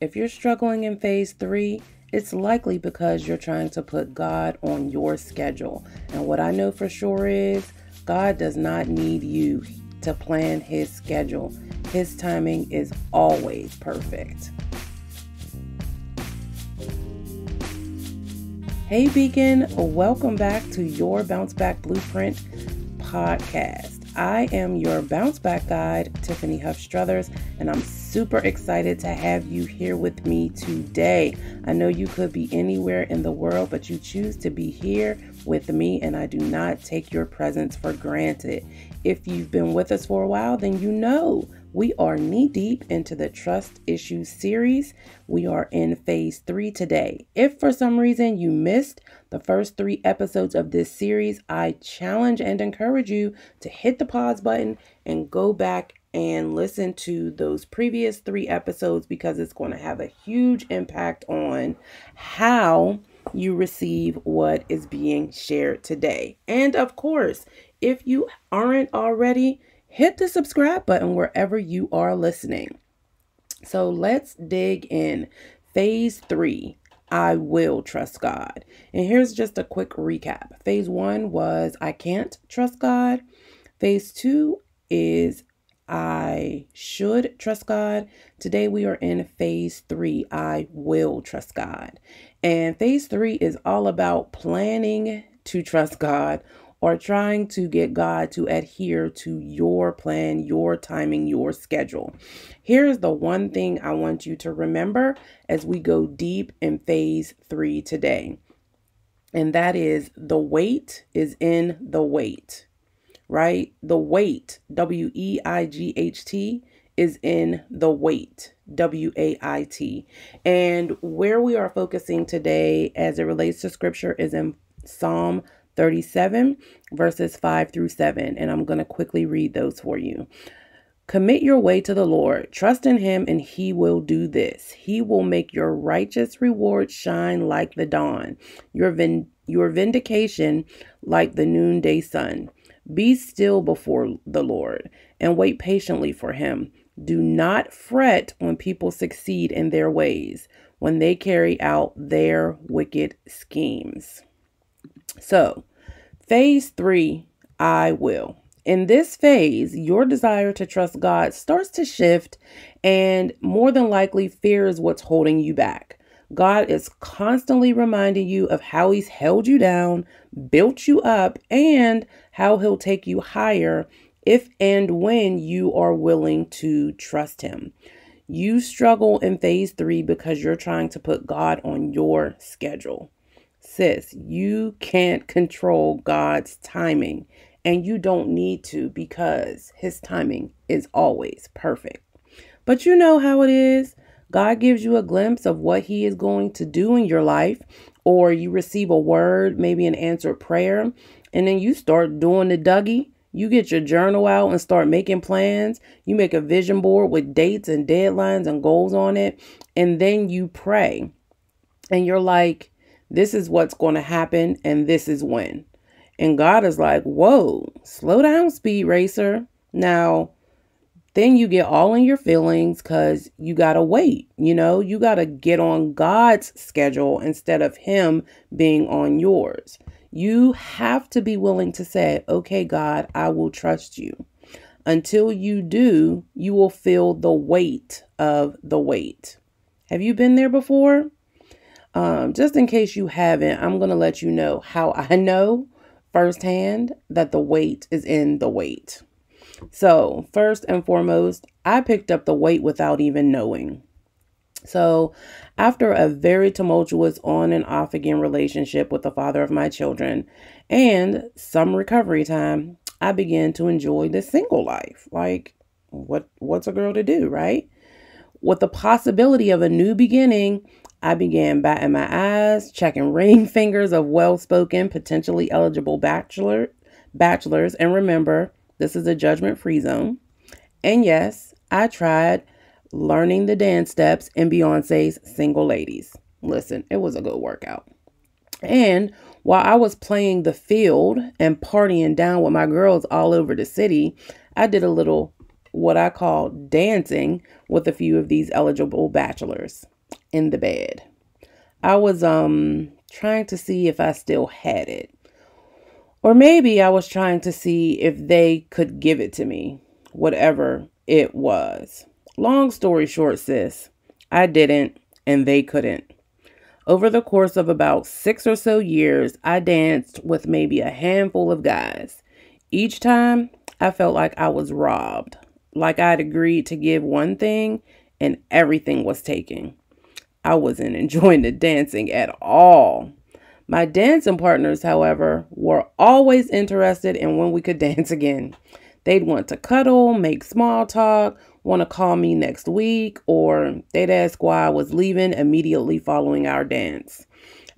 If you're struggling in phase 3, it's likely because you're trying to put God on your schedule. And what I know for sure is God does not need you to plan his schedule. His timing is always perfect. Hey Beacon, welcome back to your Bounce Back Blueprint podcast. I am your bounce back guide, Tiffany Struthers, and I'm super excited to have you here with me today. I know you could be anywhere in the world, but you choose to be here with me, and I do not take your presence for granted. If you've been with us for a while, then you know we are knee-deep into the Trust Issues series. We are in phase 3 today. If for some reason you missed the first 3 episodes of this series, I challenge and encourage you to hit the pause button and go back and listen to those previous 3 episodes because it's going to have a huge impact on how you receive what is being shared today. And of course, if you aren't already, hit the subscribe button wherever you are listening. So let's dig in. Phase 3, I will trust God. And here's just a quick recap. Phase 1 was I can't trust God. Phase 2 is I should trust God. Today we are in phase 3, I will trust God. And phase 3 is all about planning to trust God or trying to get God to adhere to your plan, your timing, your schedule. Here's the one thing I want you to remember as we go deep in phase 3 today. And that is the weight is in the wait, right? The weight, W-E-I-G-H-T, is in the wait, W-A-I-T. And where we are focusing today as it relates to scripture is in Psalm 37, verses 5 through 7. And I'm going to quickly read those for you. Commit your way to the Lord. Trust in him and he will do this. He will make your righteous reward shine like the dawn, your vindication like the noonday sun. Be still before the Lord and wait patiently for him. Do not fret when people succeed in their ways, when they carry out their wicked schemes. So, phase 3, I will. In this phase, your desire to trust God starts to shift, and more than likely, fear is what's holding you back. God is constantly reminding you of how he's held you down, built you up, and how he'll take you higher if and when you are willing to trust him. You struggle in phase 3 because you're trying to put God on your schedule. Sis, you can't control God's timing, and you don't need to because his timing is always perfect. But you know how it is. God gives you a glimpse of what he is going to do in your life, or you receive a word, maybe an answered prayer, and then you start doing the Dougie. You get your journal out and start making plans. You make a vision board with dates and deadlines and goals on it, and then you pray. And you're like, this is what's going to happen, and this is when. And God is like, whoa, slow down, speed racer. Now, then you get all in your feelings because you got to wait. You got to get on God's schedule instead of him being on yours. You have to be willing to say, okay, God, I will trust you. Until you do, you will feel the weight of the wait. Have you been there before? Just in case you haven't, I'm going to let you know how I know firsthand that the weight is in the wait. So first and foremost, I picked up the weight without even knowing. So after a very tumultuous on and off again relationship with the father of my children and some recovery time, I began to enjoy the single life. Like, what's a girl to do, right? With the possibility of a new beginning, I began batting my eyes, checking ring fingers of well-spoken, potentially eligible bachelors. And remember, this is a judgment-free zone. And yes, I tried learning the dance steps in Beyonce's Single Ladies. Listen, it was a good workout. And while I was playing the field and partying down with my girls all over the city, I did a little what I call dancing with a few of these eligible bachelors in the bed. I was trying to see if I still had it. Or maybe I was trying to see if they could give it to me, whatever it was. Long story short, sis, I didn't and they couldn't. Over the course of about 6 or so years, I danced with maybe a handful of guys. Each time, I felt like I was robbed, like I'd agreed to give one thing and everything was taken. I wasn't enjoying the dancing at all. My dancing partners, however, were always interested in when we could dance again. They'd want to cuddle, make small talk, want to call me next week, or they'd ask why I was leaving immediately following our dance.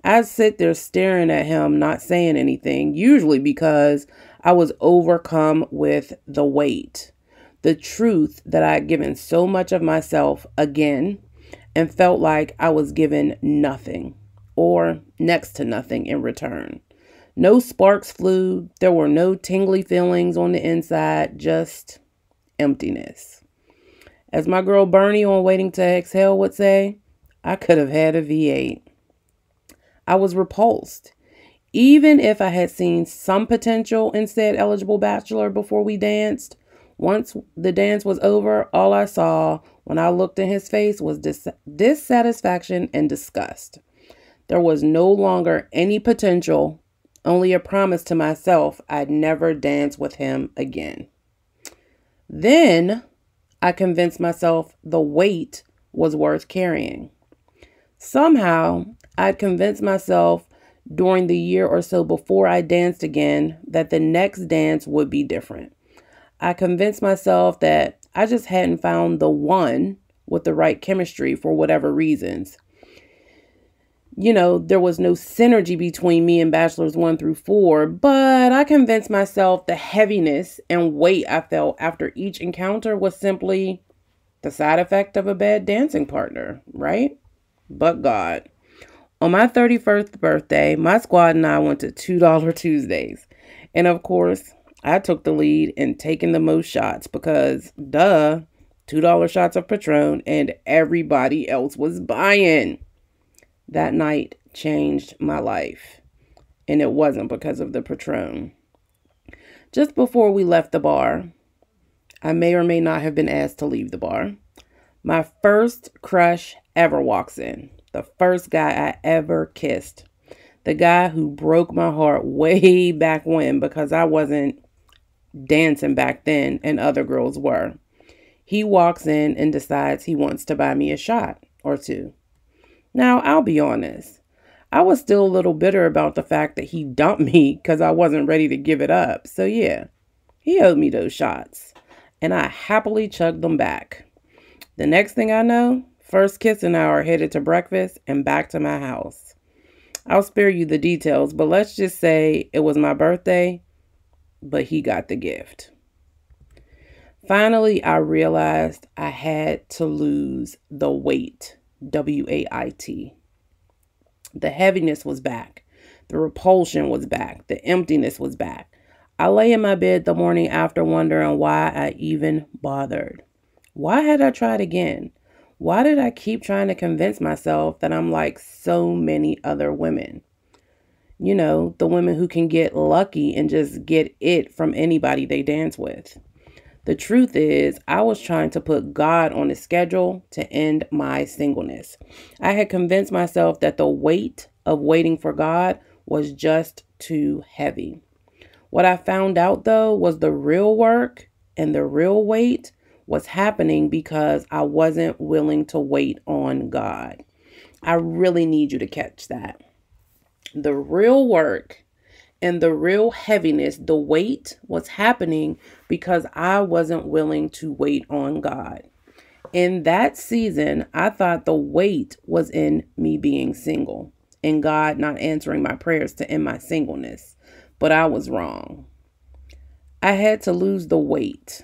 I'd sit there staring at him, not saying anything, usually because I was overcome with the weight, the truth that I had given so much of myself again and felt like I was given nothing or next to nothing in return. No sparks flew. There were no tingly feelings on the inside, just emptiness. As my girl Bernie on Waiting to Exhale would say, I could have had a V8. I was repulsed. Even if I had seen some potential in said eligible bachelor before we danced, once the dance was over, all I saw when I looked in his face was dissatisfaction and disgust. There was no longer any potential, only a promise to myself I'd never dance with him again. Then I convinced myself the weight was worth carrying. Somehow, I'd convinced myself during the year or so before I danced again that the next dance would be different. I convinced myself that I just hadn't found the one with the right chemistry for whatever reasons. There was no synergy between me and bachelors 1 through 4, but I convinced myself the heaviness and weight I felt after each encounter was simply the side effect of a bad dancing partner, right? But God. On my 31st birthday, my squad and I went to $2 Tuesdays. And of course, I took the lead in taking the most shots because, $2 shots of Patron and everybody else was buying. That night changed my life, and it wasn't because of the Patron. Just before we left the bar, I may or may not have been asked to leave the bar. My first crush ever walks in. The first guy I ever kissed. The guy who broke my heart way back when because I wasn't dancing back then and other girls were. He walks in and decides he wants to buy me a shot or two. Now, I'll be honest. I was still a little bitter about the fact that he dumped me because I wasn't ready to give it up. So yeah, he owed me those shots. And I happily chugged them back. The next thing I know, first kiss and I are headed to breakfast and back to my house. I'll spare you the details, but let's just say it was my birthday, but he got the gift. Finally, I realized I had to lose the weight. W-A-I-T. The heaviness was back. The repulsion was back. The emptiness was back. I lay in my bed the morning after wondering why I even bothered. Why had I tried again? Why did I keep trying to convince myself that I'm like so many other women? The women who can get lucky and just get it from anybody they dance with. The truth is, I was trying to put God on a schedule to end my singleness. I had convinced myself that the weight of waiting for God was just too heavy. What I found out, though, was the real work and the real weight was happening because I wasn't willing to wait on God. I really need you to catch that. The real work and the real heaviness, the weight was happening because I wasn't willing to wait on God. In that season, I thought the weight was in me being single and God not answering my prayers to end my singleness. But I was wrong. I had to lose the weight.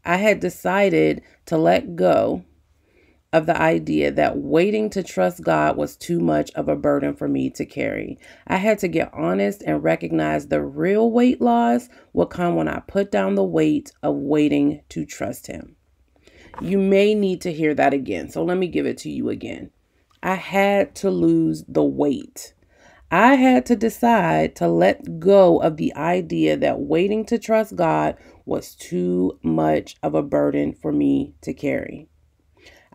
I had decided to let go of the idea that waiting to trust God was too much of a burden for me to carry. I had to get honest and recognize the real weight loss will come when I put down the weight of waiting to trust Him. You may need to hear that again, so let me give it to you again. I had to lose the weight. I had to decide to let go of the idea that waiting to trust God was too much of a burden for me to carry.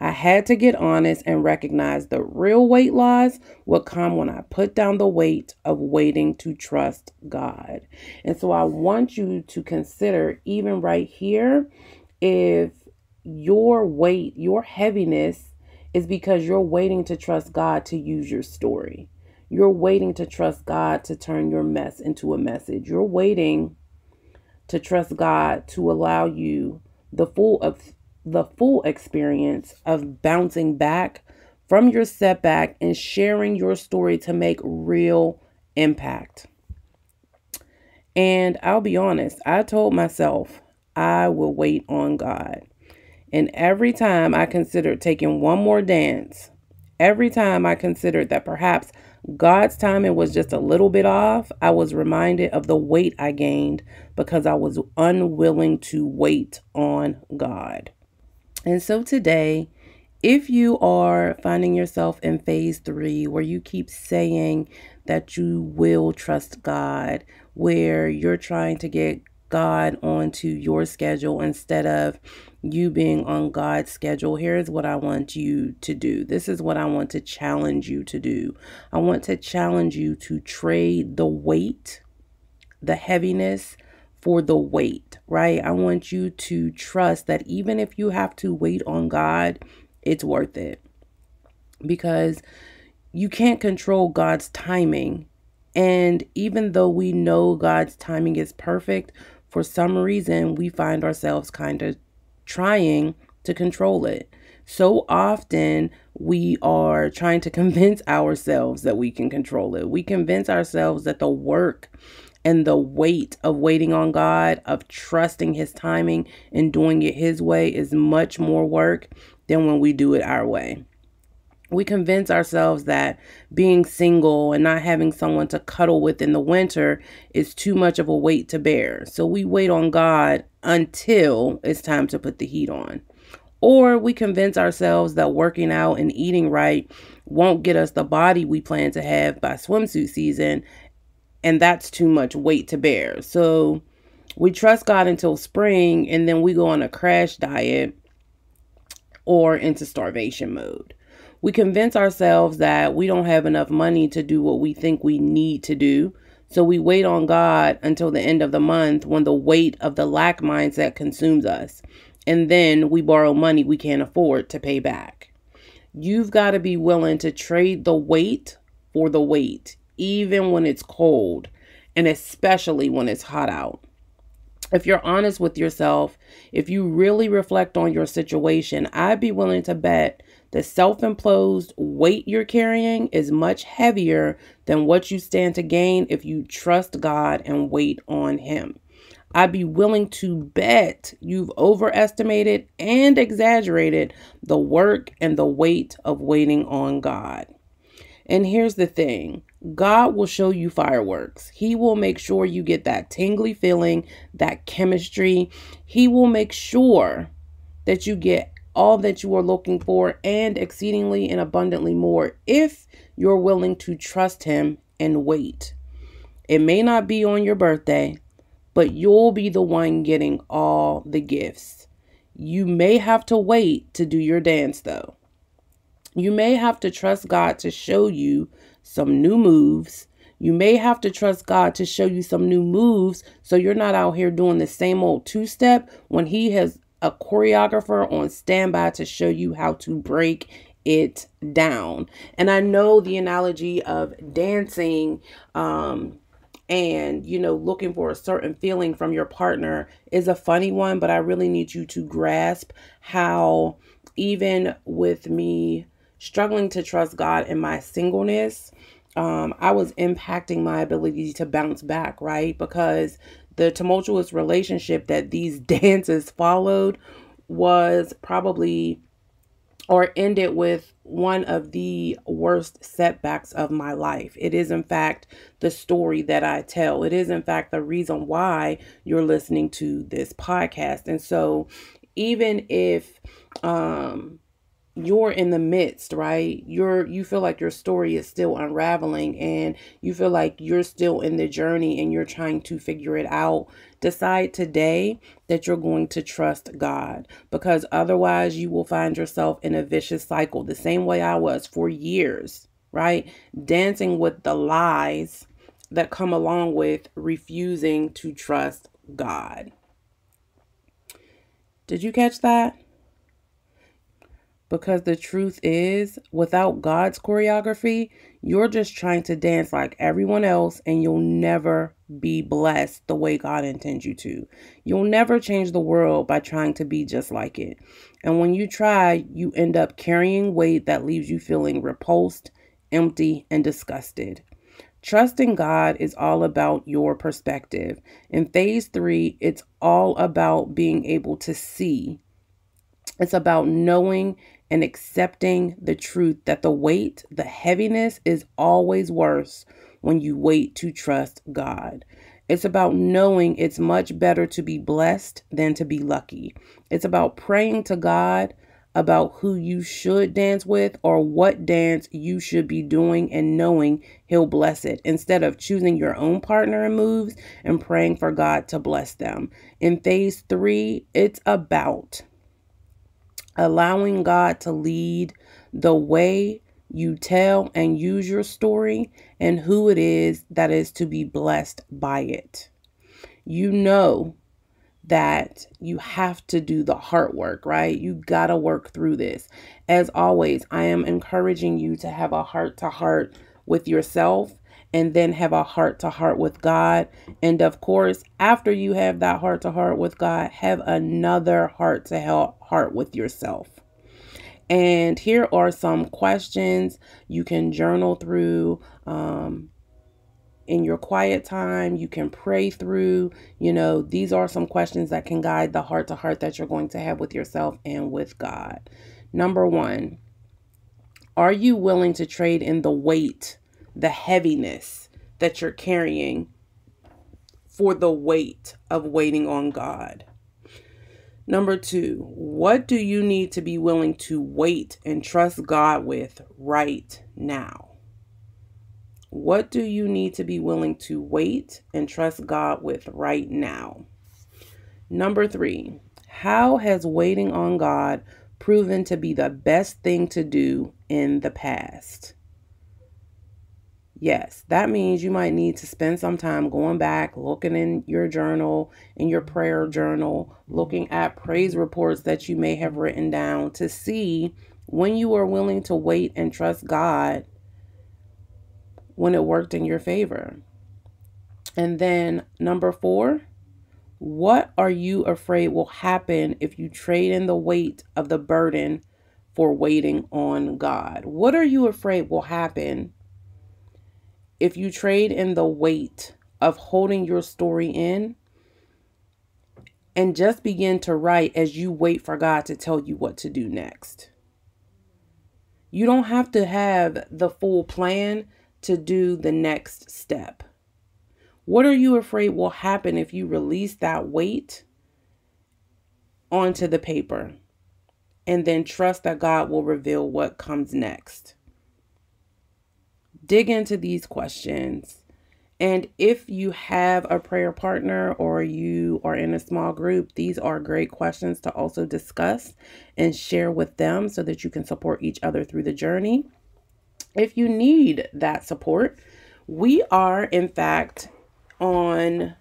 I had to get honest and recognize the real weight loss would come when I put down the weight of waiting to trust God. And so I want you to consider, even right here, if your weight, your heaviness is because you're waiting to trust God to use your story. You're waiting to trust God to turn your mess into a message. You're waiting to trust God to allow you the full experience of bouncing back from your setback and sharing your story to make real impact. And I'll be honest, I told myself I will wait on God. And every time I considered taking one more dance, every time I considered that perhaps God's timing was just a little bit off, I was reminded of the weight I gained because I was unwilling to wait on God. And so today, if you are finding yourself in phase 3, where you keep saying that you will trust God, where you're trying to get God onto your schedule instead of you being on God's schedule, here's what I want you to do. This is what I want to challenge you to do. I want to challenge you to trade the weight, the heaviness, for the weight, right? I want you to trust that even if you have to wait on God, it's worth it. Because you can't control God's timing. And even though we know God's timing is perfect, for some reason, we find ourselves kind of trying to control it. So often we are trying to convince ourselves that we can control it. We convince ourselves that the work and the weight of waiting on God, of trusting His timing and doing it His way is much more work than when we do it our way. We convince ourselves that being single and not having someone to cuddle with in the winter is too much of a weight to bear. So we wait on God until it's time to put the heat on. Or we convince ourselves that working out and eating right won't get us the body we plan to have by swimsuit season, and that's too much weight to bear. So we trust God until spring, and then we go on a crash diet or into starvation mode. We convince ourselves that we don't have enough money to do what we think we need to do. So we wait on God until the end of the month when the weight of the lack mindset consumes us. And then we borrow money we can't afford to pay back. You've got to be willing to trade the weight for the weight, even when it's cold, and especially when it's hot out. If you're honest with yourself, if you really reflect on your situation, I'd be willing to bet the self-imposed weight you're carrying is much heavier than what you stand to gain if you trust God and wait on Him. I'd be willing to bet you've overestimated and exaggerated the work and the weight of waiting on God. And here's the thing. God will show you fireworks. He will make sure you get that tingly feeling, that chemistry. He will make sure that you get all that you are looking for and exceedingly and abundantly more if you're willing to trust Him and wait. It may not be on your birthday, but you'll be the one getting all the gifts. You may have to wait to do your dance though. You may have to trust God to show you some new moves. You may have to trust God to show you some new moves so you're not out here doing the same old two-step when He has a choreographer on standby to show you how to break it down. And I know the analogy of dancing and, looking for a certain feeling from your partner is a funny one, but I really need you to grasp how even with me struggling to trust God in my singleness, I was impacting my ability to bounce back, right? Because the tumultuous relationship that these dances followed was probably or ended with one of the worst setbacks of my life. It is, in fact, the story that I tell. It is, in fact, the reason why you're listening to this podcast. And so, even if you're in the midst, right? You feel like your story is still unraveling and you feel like you're still in the journey and you're trying to figure it out. Decide today that you're going to trust God, because otherwise you will find yourself in a vicious cycle, the same way I was for years, right? Dancing with the lies that come along with refusing to trust God. Did you catch that? Because the truth is, without God's choreography, you're just trying to dance like everyone else and you'll never be blessed the way God intends you to. You'll never change the world by trying to be just like it. And when you try, you end up carrying weight that leaves you feeling repulsed, empty, and disgusted. Trusting God is all about your perspective. In phase 3, it's all about being able to see. It's about knowing and accepting the truth that the weight, the heaviness is always worse when you wait to trust God. It's about knowing it's much better to be blessed than to be lucky. It's about praying to God about who you should dance with or what dance you should be doing and knowing He'll bless it, instead of choosing your own partner and moves and praying for God to bless them. In phase 3, it's about allowing God to lead the way you tell and use your story and who it is that is to be blessed by it. You know that you have to do the hard work, right? You got to work through this. As always, I am encouraging you to have a heart-to-heart with yourself and then have a heart-to-heart with God. And of course, after you have that heart-to-heart with God, have another heart-to-heart with yourself. And here are some questions you can journal through in your quiet time. You can pray through. These are some questions that can guide the heart-to-heart that you're going to have with yourself and with God. Number 1, are you willing to trade in the weight, the heaviness that you're carrying for the weight of waiting on God? Number 2, what do you need to be willing to wait and trust God with right now? What do you need to be willing to wait and trust God with right now? Number 3, how has waiting on God proven to be the best thing to do in the past? Yes, that means you might need to spend some time going back, looking in your journal, in your prayer journal, looking at praise reports that you may have written down to see when you were willing to wait and trust God when it worked in your favor. And then number 4, what are you afraid will happen if you trade in the weight of the burden for waiting on God? What are you afraid will happen if you trade in the weight of holding your story in and just begin to write as you wait for God to tell you what to do next? You don't have to have the full plan to do the next step. What are you afraid will happen if you release that weight onto the paper and then trust that God will reveal what comes next? Dig into these questions. And if you have a prayer partner or you are in a small group, these are great questions to also discuss and share with them so that you can support each other through the journey. If you need that support, we are, in fact, on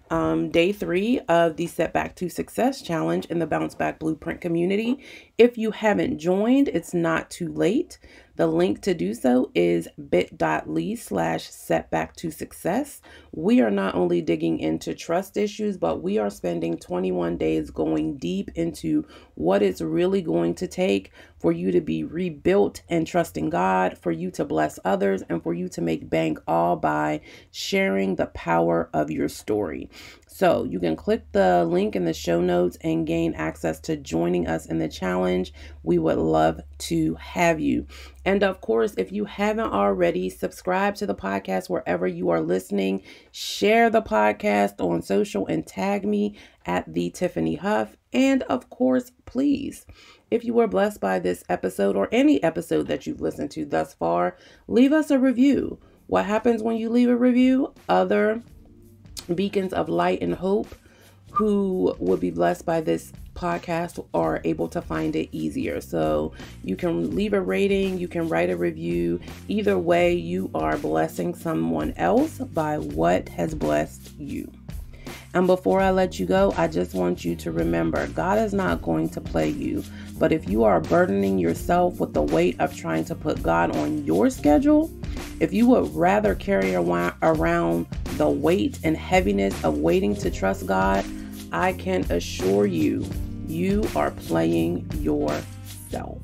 day 3 of the Setback to Success Challenge in the Bounce Back Blueprint community. If you haven't joined, it's not too late. The link to do so is bit.ly/setback to success. We are not only digging into trust issues, but we are spending 21 days going deep into what it's really going to take for you to be rebuilt and trusting God, for you to bless others, and for you to make bank, all by sharing the power of your story. So you can click the link in the show notes and gain access to joining us in the challenge. We would love to have you. And of course, if you haven't already, subscribe to the podcast wherever you are listening. Share the podcast on social and tag me at the Tiffany Huff. And of course, please, if you were blessed by this episode or any episode that you've listened to thus far, leave us a review. What happens when you leave a review? Other beacons of light and hope who would be blessed by this podcast are able to find it easier. So you can leave a rating, you can write a review. Either way, you are blessing someone else by what has blessed you. And before I let you go, I just want you to remember, God is not going to play you. But if you are burdening yourself with the weight of trying to put God on your schedule, if you would rather carry around the weight and heaviness of waiting to trust God, I can assure you, you are playing yourself.